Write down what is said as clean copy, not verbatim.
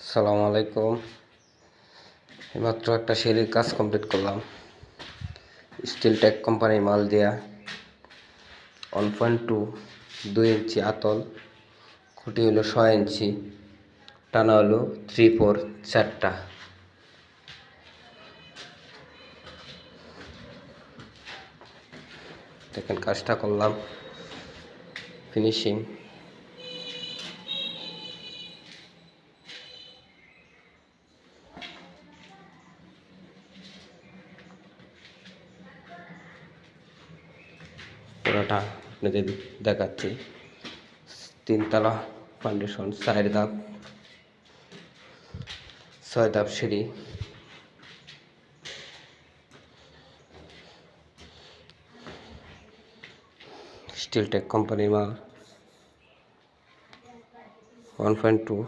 আসসালামু আলাইকুম। এইমাত্র একটা সিঁড়ির কাজ কমপ্লিট করলাম। স্টিল টেক কোম্পানির মাল দিয়া 1.2 2 ইঞ্চি আতল, খুঁটি হলো 6 ইঞ্চি, টানা হলো 3/4 4টা। দেখেন কাজটা করলাম, ফিনিশিং। পুরোটা আপনাদের দেখাচ্ছি। 3তলা ফাউন্ডেশন, 4 ধাপ, 6 ধাপ সিঁড়ি। স্টিল টেক কোম্পানির মাল 1.2